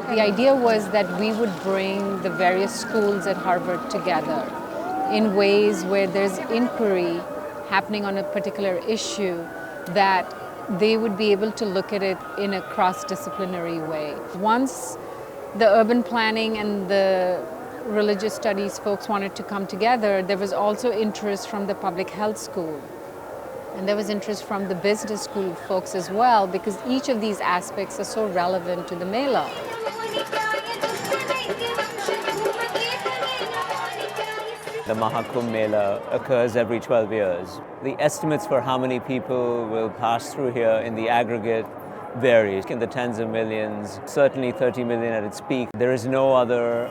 The idea was that we would bring the various schools at Harvard together in ways where there's inquiry happening on a particular issue, that they would be able to look at it in a cross-disciplinary way. Once the urban planning and the religious studies folks wanted to come together, there was also interest from the public health school. And there was interest from the business school folks as well, because each of these aspects are so relevant to the Mela. The Kumbh Mela occurs every 12 years. The estimates for how many people will pass through here in the aggregate varies, in the tens of millions, certainly 30 million at its peak. There is no other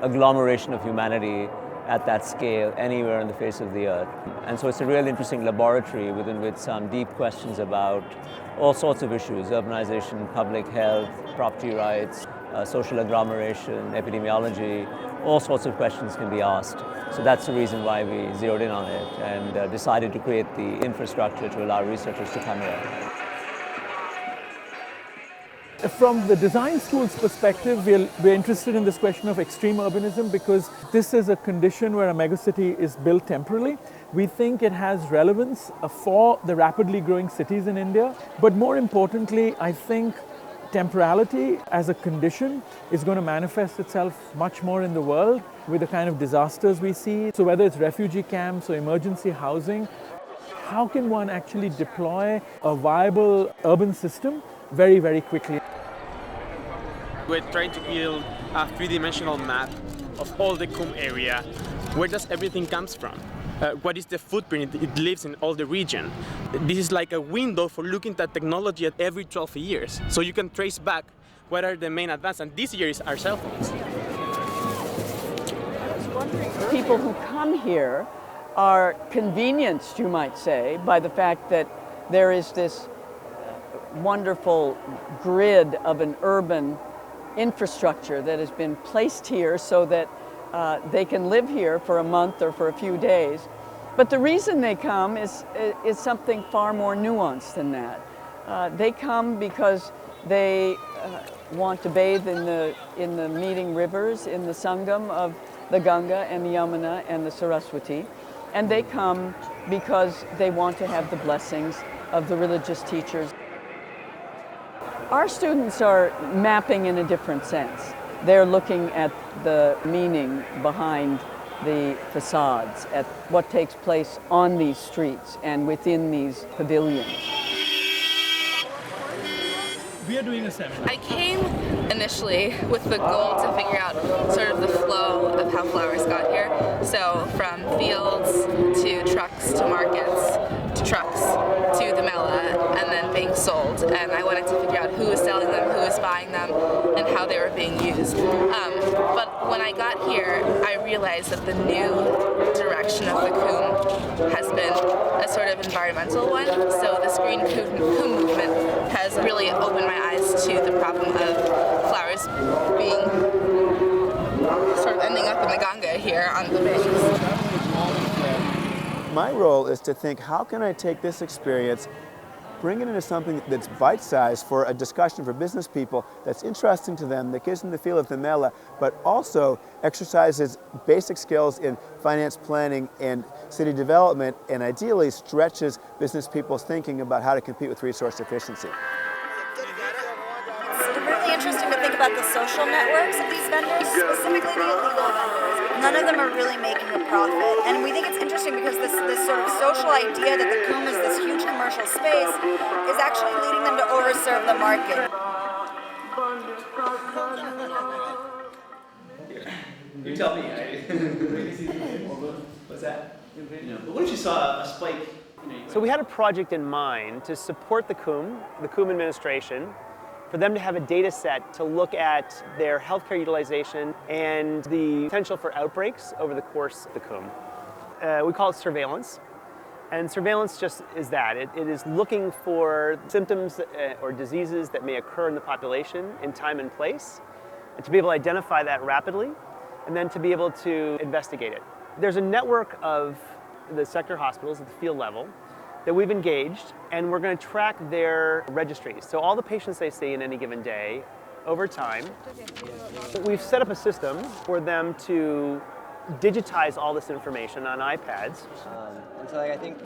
agglomeration of humanity at that scale anywhere on the face of the earth. And so it's a really interesting laboratory within which some deep questions about all sorts of issues: urbanization, public health, property rights, social agglomeration, epidemiology, all sorts of questions can be asked. So that's the reason why we zeroed in on it and decided to create the infrastructure to allow researchers to come here. From the design school's perspective, we're interested in this question of extreme urbanism because this is a condition where a megacity is built temporarily. We think it has relevance for the rapidly growing cities in India. But more importantly, I think temporality as a condition is going to manifest itself much more in the world with the kind of disasters we see. So whether it's refugee camps or emergency housing, how can one actually deploy a viable urban system very, very quickly? We're trying to build a three-dimensional map of all the Kumbh area. Where does everything comes from? What is the footprint it leaves in all the region? This is like a window for looking at technology at every 12 years. So you can trace back what are the main advances, and this year is our cell phones. People who come here are convenienced, you might say, by the fact that there is this wonderful grid of an urban infrastructure that has been placed here so that they can live here for a month or for a few days. But the reason they come is something far more nuanced than that. They come because they want to bathe in the meeting rivers, in the Sangam of the Ganga and the Yamuna and the Saraswati. And they come because they want to have the blessings of the religious teachers. Our students are mapping in a different sense. They're looking at the meaning behind the facades, at what takes place on these streets and within these pavilions. We are doing a seminar. I came initially with the goal to figure out sort of the flow of how flowers got here. So from fields to trucks to markets to trucks to the Mela and then being sold. And I wanted to figure out who was selling them, who was buying them, and how they were being used. But when I got here, I realized that the new direction of the Kumbh has been a sort of environmental one. So this Green Kumbh movement has really opened my eyes to the problem of flowers being sort of ending up in the Ganga here on the beaches. My role is to think, how can I take this experience, bring it into something that's bite-sized for a discussion for business people that's interesting to them, that gives them the feel of the Mela, but also exercises basic skills in finance planning and city development, and ideally stretches business people's thinking about how to compete with resource efficiency. It's really interesting to think about the social networks of these vendors, specifically the illegal vendors. None of them are really making a profit. And we think it's interesting because this sort of social idea that the Kumbh is this huge commercial space is actually leading them to overserve the market. You tell me. What's that? But what if you saw a spike? So we had a project in mind to support the Kumbh administration, for them to have a data set to look at their healthcare utilization and the potential for outbreaks over the course of the Kumbh. We call it surveillance. And surveillance just is that. It is looking for symptoms or diseases that may occur in the population in time and place, and to be able to identify that rapidly, and then to be able to investigate it. There's a network of the sector hospitals at the field level that we've engaged, and we're going to track their registries. So all the patients they see in any given day over time. We've set up a system for them to digitize all this information on iPads. And so I think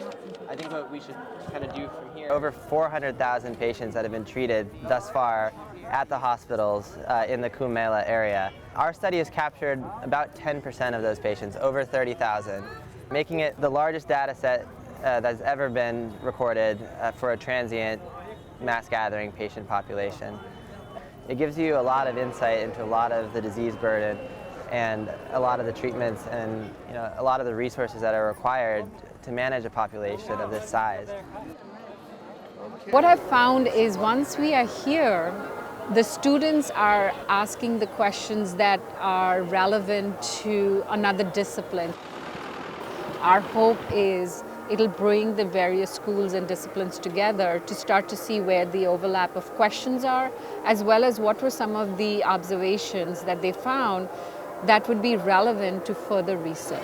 what we should kind of do from here, over 400,000 patients that have been treated thus far at the hospitals in the Kumbh Mela area. Our study has captured about 10% of those patients, over 30,000, making it the largest data set that's ever been recorded for a transient mass gathering patient population. It gives you a lot of insight into a lot of the disease burden and a lot of the treatments and a lot of the resources that are required to manage a population of this size. What I've found is once we are here, the students are asking the questions that are relevant to another discipline. Our hope is it'll bring the various schools and disciplines together to start to see where the overlap of questions are, as well as what were some of the observations that they found that would be relevant to further research.